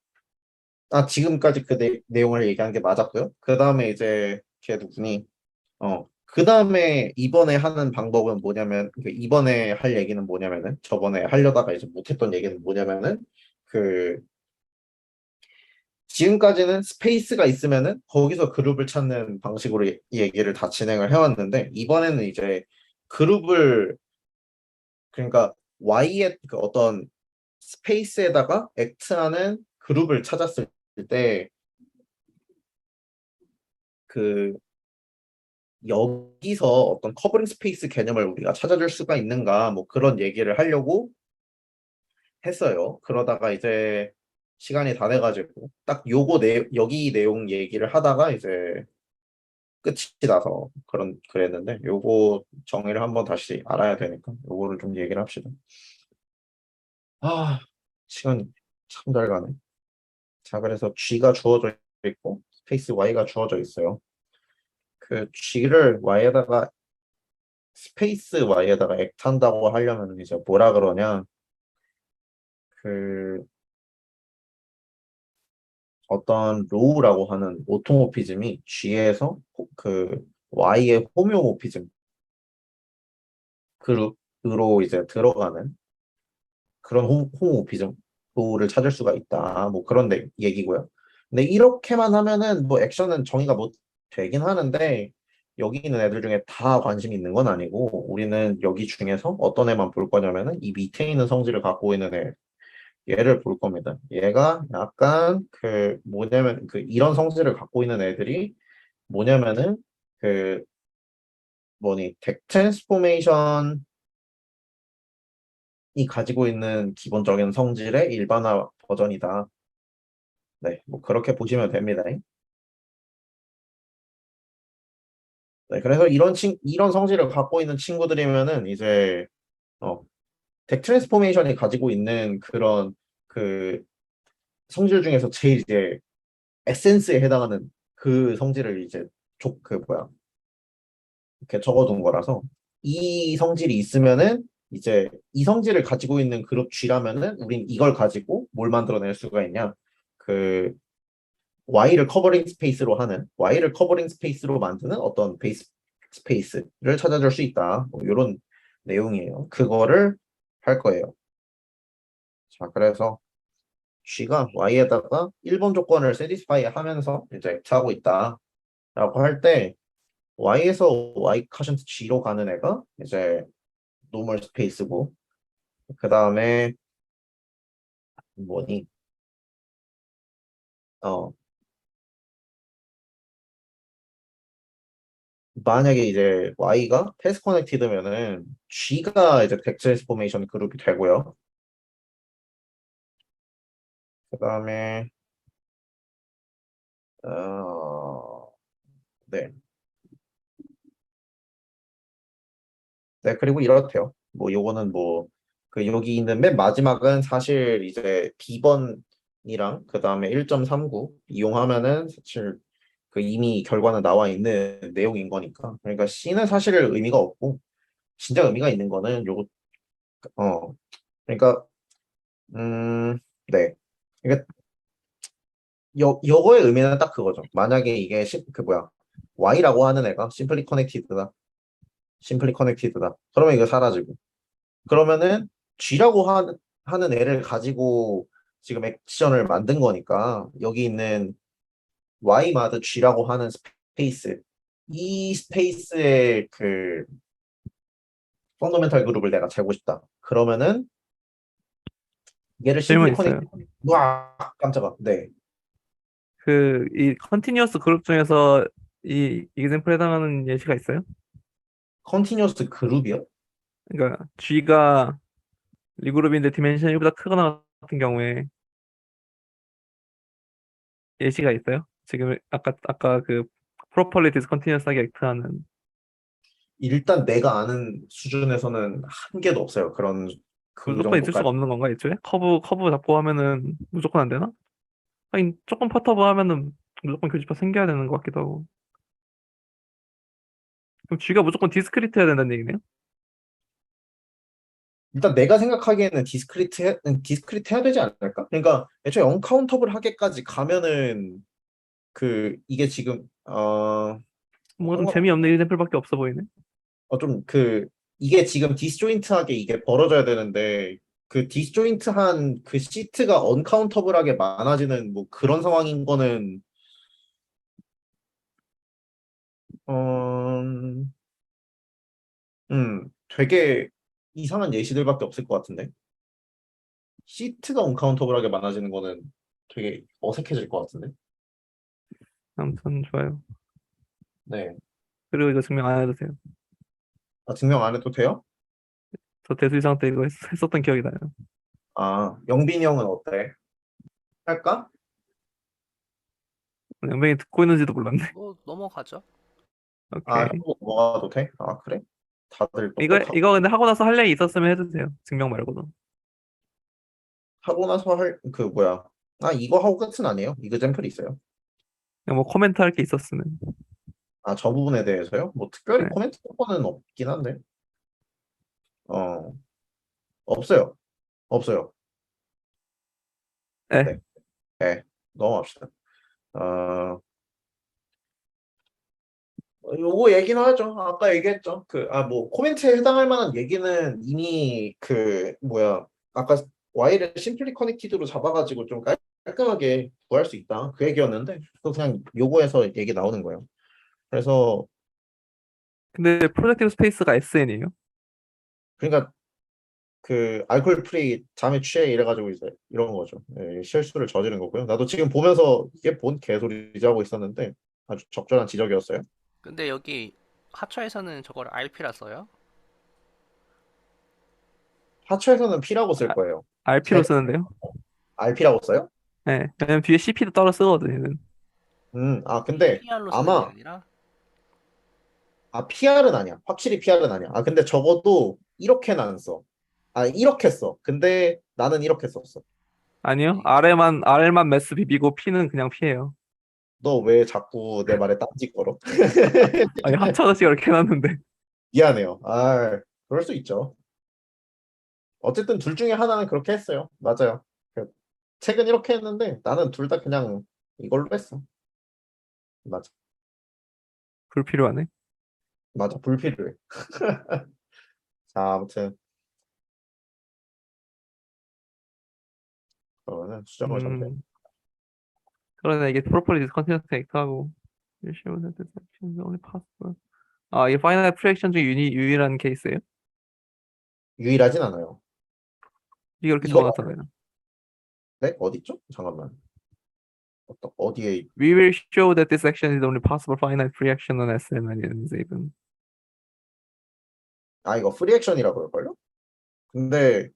지금까지 그 내용을 얘기한 게 맞았고요. 그 다음에 이제 걔 누구니? 그 다음에 이번에 하는 방법은 뭐냐면, 이번에 할 얘기는 뭐냐면은, 저번에 하려다가 이제 못했던 얘기는 뭐냐면은, 그, 지금까지는 스페이스가 있으면은 거기서 그룹을 찾는 방식으로 얘기를 다 진행을 해왔는데, 이번에는 이제 그룹을, 그러니까 Y의 그 어떤 스페이스에다가 액트하는 그룹을 찾았을 때, 그, 여기서 어떤 커버링 스페이스 개념을 우리가 찾아줄 수가 있는가, 뭐 그런 얘기를 하려고 했어요. 그러다가 이제 시간이 다 돼가지고 딱 여기 내용 얘기를 하다가 이제 끝이 나서 그랬는데 요거 정의를 한번 다시 알아야 되니까 요거를 좀 얘기를 합시다. 아, 시간이 참 잘 가네. 자, 그래서 G가 주어져 있고 스페이스 Y가 주어져 있어요. 그 G를 Y에다가 스페이스 Y에다가 액한다고 하려면 이제 뭐라 그러냐? 그 어떤 로우라고 하는 오토모피즘이 G에서 그 Y의 호메오모피즘 그룹으로 이제 들어가는 그런 호모모피즘 로우를 찾을 수가 있다. 뭐 그런 얘기고요. 근데 이렇게만 하면은 뭐 액션은 정의가 못 되긴 하는데 여기 있는 애들 중에 다 관심 있는 건 아니고 우리는 여기 중에서 어떤 애만 볼 거냐면은 이 밑에 있는 성질을 갖고 있는 애 얘를 볼 겁니다. 얘가 약간 그 뭐냐면 그 이런 성질을 갖고 있는 애들이 뭐냐면은 그 덱 트랜스포메이션이 가지고 있는 기본적인 성질의 일반화 버전이다. 네, 뭐 그렇게 보시면 됩니다. 네, 그래서 이런 성질을 갖고 있는 친구들이면은 이제 어, 덱 트랜스포메이션이 가지고 있는 그런 그 성질 중에서 제일 이제 에센스에 해당하는 그 성질을 이제 그 뭐야 이렇게 적어둔 거라서 이 성질이 있으면은 이제 이 성질을 가지고 있는 그룹 G라면은 우린 이걸 가지고 뭘 만들어낼 수가 있냐 그 Y를 커버링 스페이스로 만드는 어떤 베이스 스페이스를 찾아줄 수 있다 뭐 이런 내용이에요. 그거를 할 거예요. 자, 그래서 G가 Y에다가 1번 조건을 세디스파이 하면서 이제 하고 있다 라고 할 때 Y에서 Y 카션트 G로 가는 애가 이제 노멀 스페이스고 그 다음에 뭐니 어 만약에 이제 Y가 패스 커넥티드면은 G가 이제 덱 트랜스포메이션 그룹이 되고요. 그 다음에 어, 네. 네, 그리고 이렇대요. 뭐 요거는 뭐 그 여기 있는 맨 마지막은 사실 이제 B번이랑 그 다음에 1.39 이용하면은 사실 그 이미 결과는 나와 있는 내용인 거니까. 그러니까 C는 사실 의미가 없고 진짜 의미가 있는 거는 요거 그러니까 네. 그러니까 요거의 의미는 딱 그거죠. 만약에 이게 그 뭐야 Y라고 하는 애가 심플리 커넥티드다. 그러면 이거 사라지고. 그러면은 G라고 하는 애를 가지고 지금 액션을 만든 거니까 여기 있는 Y마드 G라고 하는 스페이스 이 스페이스의 그 펀더멘탈 그룹을 내가 재고 싶다. 그러면은 얘를 질문 심플리 커넥 있어요. 와 깜짝아. 네. 그, 이 컨티뉴어스 그룹 중에서 이 이그샘플에 해당하는 예시가 있어요? 컨티뉴어스 그룹이요? 그러니까 G가 리그룹인데 디멘션이 1보다 크거나 같은 경우에 예시가 있어요? 지금 아까 그 properly discontinuous하게 액트하는 일단 내가 아는 수준에서는 한 개도 없어요. 그런 그 무조건 있을 수가 정도까지. 없는 건가 애초에? 커브 잡고 하면은 무조건 안 되나? 하긴 조금 퍼터브 하면은 무조건 교집합 생겨야 되는 것 같기도 하고. 그럼 G가 무조건 디스크리트 해야 된다는 얘기네요? 일단 내가 생각하기에는 디스크리트 해야 되지 않을까? 그러니까 애초에 언카운터블 하게까지 가면은 이게 지금 뭔가 좀 재미없는 example밖에 없어 보이네. 좀 이게 지금 디스조인트하게 이게 벌어져야 되는데 그 디스조인트한 그 시트가 언카운터블하게 많아지는 뭐 그런 상황인 거는 어, 되게 이상한 예시들밖에 없을 것 같은데 시트가 언카운터블하게 많아지는 거는 되게 어색해질 것 같은데. 아무튼 좋아요. 네. 그리고 이거 증명 안 해도 돼요. 증명 안 해도 돼요? 저 대수이상 때 이거 했었던 기억이 나요. 영빈이 형은 어때? 할까? 연맹이 듣고 있는지도 몰랐네. 뭐 넘어가죠. 오케이. 또 뭐가도 돼? 그래? 다들 똑똑하고. 이거 근데 하고 나서 할 얘기 있었으면 해도 돼요. 증명 말고도. 하고 나서 뭐야. 이거 하고 끝은 아니에요. 이그젠플이 있어요. 그냥 뭐 코멘트 할 게 있었으면. 저 부분에 대해서요? 뭐 특별히 네. 코멘트 할 거는 없긴 한데. 어, 없어요. 없어요. 네. 네. 네. 넘어갑시다. 어, 요거 얘기는 하죠. 아까 얘기했죠. 뭐, 코멘트에 해당할 만한 얘기는 이미 뭐야. 아까 Y를 심플리 커넥티드로 잡아가지고 좀 깔끔하게 구할 수 있다. 그 얘기였는데, 또 그냥 요거에서 얘기 나오는 거예요. 그래서, 근데 프로젝티브 스페이스가 SN이에요. 그러니까 알코올 프리 잠에 취해 이래가지고 이제 이런 거죠. 예, 실수를 저지른 거고요. 나도 지금 보면서 이게 뭔 개소리지 하고 있었는데 아주 적절한 지적이었어요. 근데 여기 하차에서는 저걸 RP라 써요? 하초에서는 P라고 쓸 아, 거예요. RP로 쓰는데요. RP라고 써요? 네. 왜냐면 뒤에 CP도 따로 쓰거든요. 얘는. 근데 PR로 쓰는 게 아마 아니라? PR은 아니야. 확실히 PR은 아니야. 근데 적어도 이렇게는 안 써. 이렇게 써. 근데 나는 이렇게 썼어. 아니요. 네. R만 매스 비비고 P는 그냥 P예요. 너 왜 자꾸 내 말에 딴지 걸어? 아니 하차 아저씨가 이렇게 해놨는데. 미안해요. 그럴 수 있죠. 어쨌든 둘 중에 하나는 그렇게 했어요. 맞아요. 책은 이렇게 했는데 나는 둘 다 그냥 이걸로 했어. 맞아. 불필요하네. 맞아. 불필요해. 자, 아무튼 그러면은 수정을 잠시. 음. 그러네 이게 properly discontinuous 액트하고 you show that this action is only possible. 이게 finite fraction 중에 유일한 케이스예요? 유일하진 않아요. 이게 이렇게 이거 적어놨잖아요. 네? 어디 있죠? 잠깐만. 어디에 We will show that this action is only possible finite fraction on SN and is even. 이거 프리 액션이라고 그럴걸요? 근데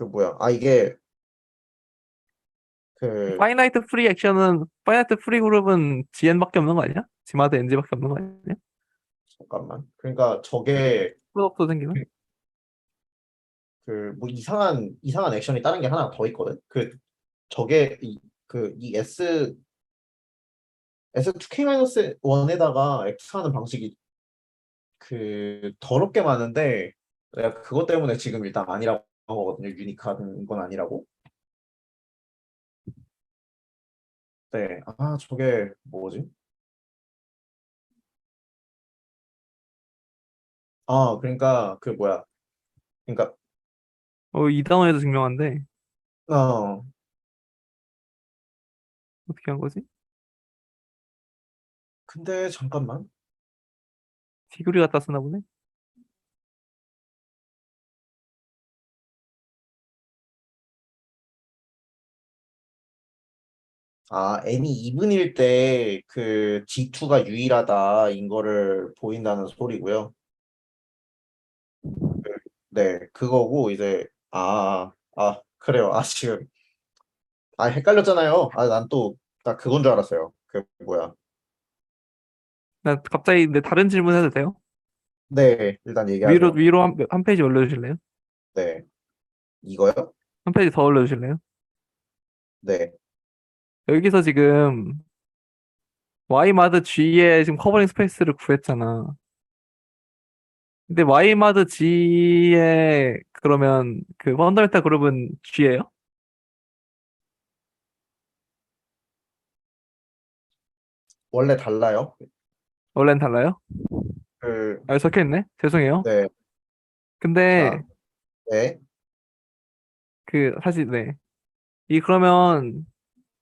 뭐야? 이게 그 finite free action은 finite free 그룹은 GN밖에 없는 거 아니야? G마다 NG밖에 없는 거 아니야? 잠깐만. 그러니까 저게 프로덕트 생기면? 뭐 이상한 액션이 다른 게 하나 더 있거든. 저게 이 S2K-1에다가 X하는 방식이 더럽게 많은데 내가 그것 때문에 지금 일단 아니라고 한 거거든요. 유니크한 건 아니라고. 네. 저게 뭐지? 그러니까 뭐야? 그러니까 이 단원에도 증명한데 어 어떻게 한 거지? 근데 잠깐만. 디그리 갖다 쓰나 보네? n이 2분일 때 G2가 유일하다 인 거를 보인다는 소리고요. 네, 그거고 이제 그래요. 지금 헷갈렸잖아요. 난 또 나 그건 줄 알았어요. 그 뭐야. 나 갑자기 내 다른 질문 해도 돼요? 네, 일단 위로 얘기하세요. 위로 한 페이지 올려주실래요? 네, 이거요? 한 페이지 더 올려주실래요? 네, 여기서 지금 Y마드 G에 지금 커버링 스페이스를 구했잖아. 근데 Y마드 G에 그러면 그 펀더멘탈 그룹은 G예요? 원래 달라요. 원래는 달라요? 그, 아, 적혀 있네. 죄송해요. 네, 자, 근데 네, 그 사실 네. 이 그러면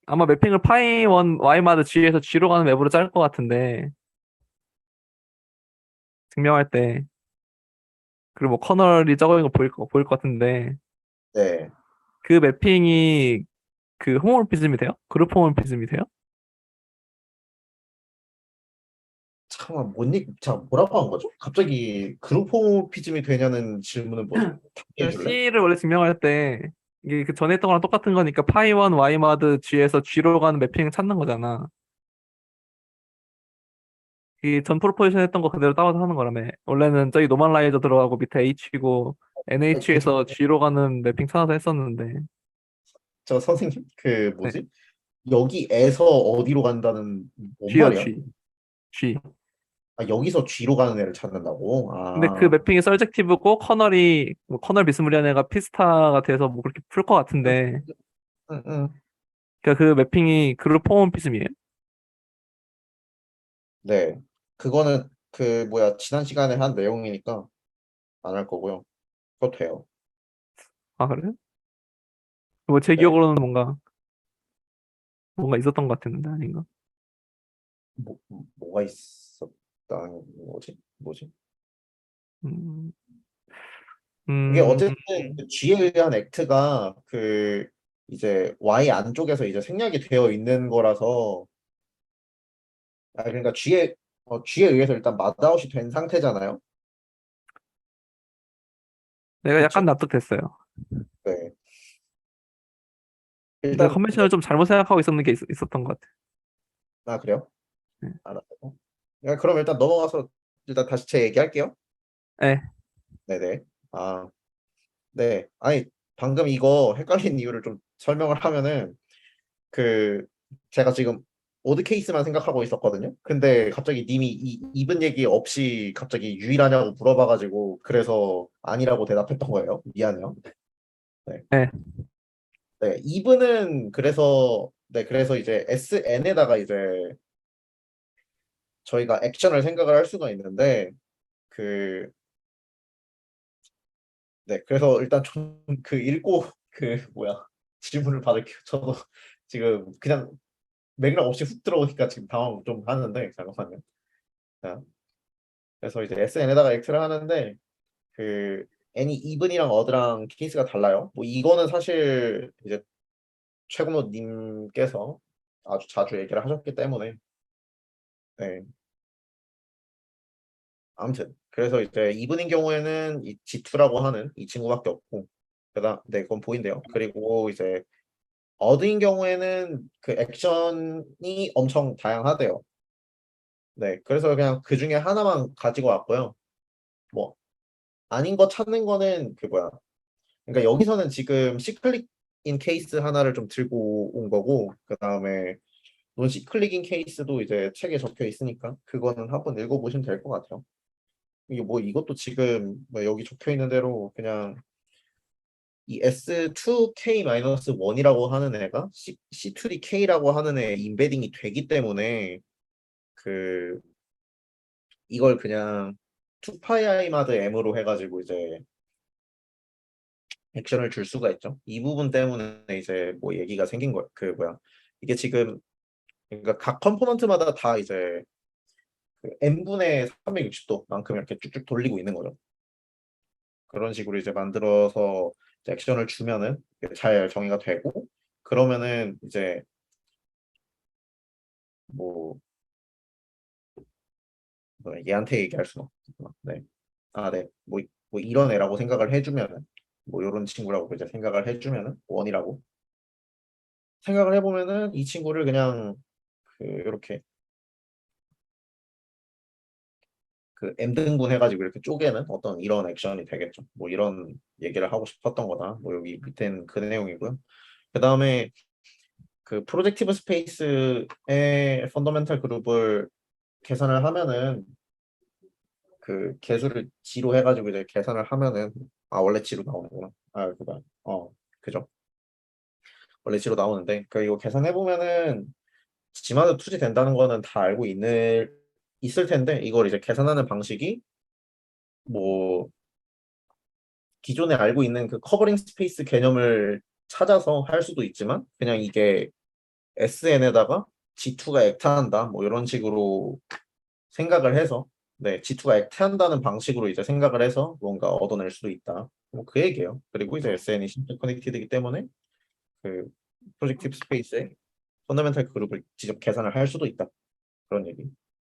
아마 매핑을 파이 원 Y마드 G에서 G로 가는 맵으로 짤 것 같은데 증명할 때 그리고 뭐 커널이 적어 있는 거 보일 것 같은데 네. 그 매핑이 그 홈모피즘이 돼요? 그룹 홈모피즘이 돼요? 잠깐만, 자, 뭐라고 한 거죠? 갑자기 그룹호모피즘이 되냐는 질문은 뭐죠? 답해 그냥 줄래? C를 원래 증명할 때 이게 그 전에 했던 거랑 똑같은 거니까 파이 원 Y마드 G에서 G로 가는 매핑을 찾는 거잖아. 이 전 프로포지션 했던 거 그대로 따와서 하는 거라며. 원래는 저기 노멀라이저 들어가고 밑에 H고 아니, 그 NH에서 G로 가는 매핑 찾아서 했었는데 저 선생님, 그 네. 뭐지? 여기에서 어디로 간다는 뭔 G요 말이야? G. G. 아, 여기서 G로 가는 애를 찾는다고? 근데 그 아, 매핑이 서젝티브고 커널이 뭐 커널 비스무리한 애가 피스타가 돼서 뭐 그렇게 풀 것 응, 같은데 응, 응. 그러니까 그 매핑이 그룹 홈모피즘이에요? 네. 그거는 그 뭐야, 지난 시간에 한 내용이니까 안 할 거고요. 그거 돼요. 아 그래? 뭐 제 네. 기억으로는 뭔가 있었던 것 같았는데 아닌가? 뭐가 있었다는 거지? 뭐지? 음, 이게 음, 어쨌든 그 G에 의한 액트가 그 이제 Y 안쪽에서 이제 생략이 되어 있는 거라서 아 그러니까 G에 의해서 일단 맛아웃이 된 상태잖아요. 내가 약간 그쵸? 납득됐어요. 네. 내가 일단 컨벤션을 좀 잘못 생각하고 있었는 게 있었던 것 같아. 아 그래요? 네. 알았어요. 그럼 일단 넘어가서 일단 다시 제 얘기할게요. 네. 네네. 아 네. 아니 방금 이거 헷갈린 이유를 좀 설명을 하면은 그 제가 지금 오드 케이스만 생각하고 있었거든요. 근데 갑자기 님이 이분 얘기 없이 갑자기 유일하냐고 물어봐가지고 그래서 아니라고 대답했던 거예요. 미안해요. 네, 네. 네 이분은 그래서 이제 SN에다가 이제 저희가 액션을 생각을 할 수가 있는데 그 네 그래서 일단 좀 그 읽고 그 뭐야 질문을 받을게요. 저도 지금 그냥 맥락 없이 훅 들어오니까 지금 당황 좀 하는데 잠깐만요. 자, 그래서 이제 SN에다가 X를 하는데 그 N이 이분이랑 어드랑 케이스가 달라요. 뭐 이거는 사실 이제 최고모님께서 아주 자주 얘기를 하셨기 때문에 네. 아무튼 그래서 이제 이분인 경우에는 이 G2라고 하는 이 친구밖에 없고 그다음 네 그건 보인대요. 그리고 이제 어드인 경우에는 그 액션이 엄청 다양하대요. 네, 그래서 그냥 그 중에 하나만 가지고 왔고요. 뭐 아닌 거 찾는 거는 그 뭐야 그러니까 여기서는 지금 시클릭인 케이스 하나를 좀 들고 온 거고 그 다음에 논 시클릭인 케이스도 이제 책에 적혀 있으니까 그거는 한번 읽어보시면 될 것 같아요. 이게 뭐 이것도 지금 뭐 여기 적혀 있는 대로 그냥 이 S2K-1이라고 하는 애가 C2DK라고 하는 애 인베딩이 되기 때문에 그 이걸 그냥 2파이아이마드 M으로 해가지고 이제 액션을 줄 수가 있죠. 이 부분 때문에 이제 뭐 얘기가 생긴 거예요. 그 뭐야 이게 지금 그러니까 각 컴포넌트마다 다 이제 그 n분의 360도만큼 이렇게 쭉쭉 돌리고 있는 거죠. 그런 식으로 이제 만들어서 이제 액션을 주면은 잘 정의가 되고 그러면은 이제 뭐 얘한테 얘기할 수는 없구나. 네. 아, 네. 뭐 이런 애라고 생각을 해주면은 뭐 이런 친구라고 이제 생각을 해주면은 원이라고 생각을 해보면은 이 친구를 그냥 이렇게 M등분 해가지고 이렇게 쪼개는 어떤 이런 액션이 되겠죠. 뭐 이런 얘기를 하고 싶었던 거다. 뭐 여기 밑에는 그 내용이고요. 그 다음에 그 프로젝티브 스페이스의 펀더멘탈 그룹을 계산을 하면은 그 개수를 G로 해가지고 이제 계산을 하면은 원래 G로 나오는구나. 그죠. 원래 G로 나오는데 이거 계산해 보면은 G마다 투지 된다는 거는 다 알고 있을 텐데 이걸 이제 계산하는 방식이 뭐 기존에 알고 있는 그 커버링 스페이스 개념을 찾아서 할 수도 있지만 그냥 이게 SN에다가 G2가 액트한다 뭐 이런 식으로 생각을 해서 G2가 액트한다는 방식으로 이제 생각을 해서 뭔가 얻어낼 수도 있다. 뭐 그 얘기예요. 그리고 이제 SN이 심플 커넥티드이기 때문에 그 프로젝티브 스페이스의 펀더멘탈 그룹을 직접 계산을 할 수도 있다. 그런 얘기.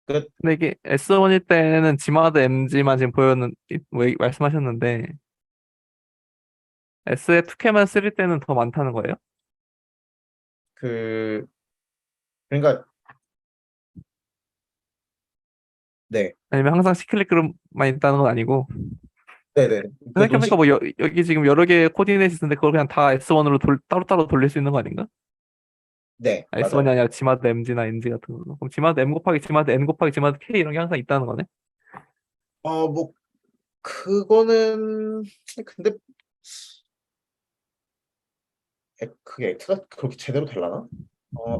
끝. 근데 이게 S1일 때는 G마다 MG만 지금 말씀하셨는데 S에 투캐만 쓸 때는 더 많다는 거예요? 그 그러니까 네. 아니면 항상 시클릭 그룹만 있다는 건 아니고 네네. 그 생각해보니까 노식 뭐 여기 지금 여러 개의 코디네이트 있는데 그걸 그냥 다 S1으로 따로따로 돌릴 수 있는 거 아닌가? 네, S1이 맞아요. 아니라 G마다 MG나 NG 같은 거. 그럼 G마다 M 곱하기 G마다 N 곱하기 G마다 K 이런 게 항상 있다는 거네? 뭐 그거는 근데 그게 X가 그렇게 제대로 되려나?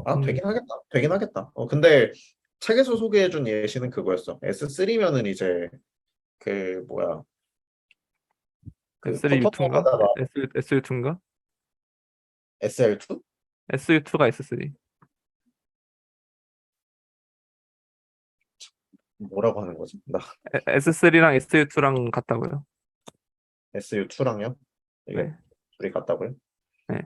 음, 되긴 하겠다. 되긴 하겠다. 근데 책에서 소개해준 예시는 그거였어. S3면은 이제 그 뭐야 그 S3U2인가? 커터니언에다가 SU2인가? SL2 SU2가 S3. 뭐라고 하는 거지? 나 S3랑 SU2랑 같다고요. SU2랑요? 이게 네. 둘이 같다고요? 네.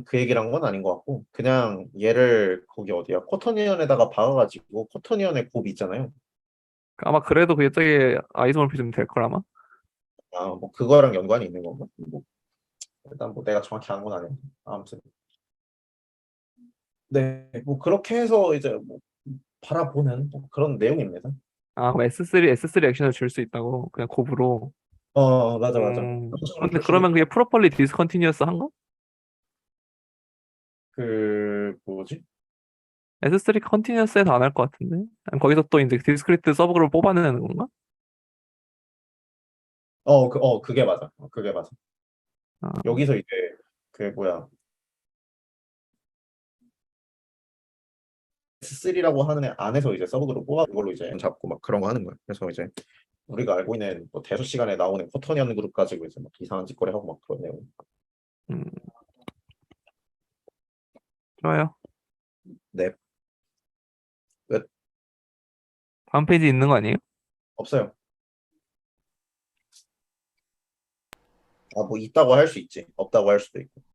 그 얘기를 한 건 아닌 것 같고 그냥 얘를 거기 어디야? 쿼터니언에다가 박아가지고 쿼터니언의 곱 있잖아요. 아마 그래도 그게 저기 아이소모피즘 될 걸 아마. 뭐 그거랑 연관이 있는 건가? 뭐 일단 뭐 내가 정확히 아는 건 아닌데 아무튼 네, 뭐 그렇게 해서 이제 뭐 바라보는 뭐 그런 내용입니다. 그럼 S3 액션을 줄 수 있다고 그냥 곱으로. 맞아 맞아. 그런 근데 줄 수도 그러면 그게 있고 프로퍼리 디스컨티뉴어스 한가? 그 뭐지? S3 컨티뉴어스에서 안 할 것 같은데. 아니, 거기서 또 이제 디스크리트 서브그룹을 뽑아내는 건가? 그게 맞아. 그게 맞아. 아, 여기서 이제 그 뭐야 S3라고 하는 애 안에서 이제 서브그룹 뽑아 그걸로 이제 잡고 막 그런 거 하는 거야. 그래서 이제 우리가 알고 있는 뭐 대수 시간에 나오는 쿼터니언 그룹 가지고 이제 막 이상한 짓거리 하고 막 그런 내용. 음, 좋아요. 네, 끝. 다음 페이지 있는 거 아니에요? 없어요. 뭐 있다고 할 수 있지. 없다고 할 수도 있고.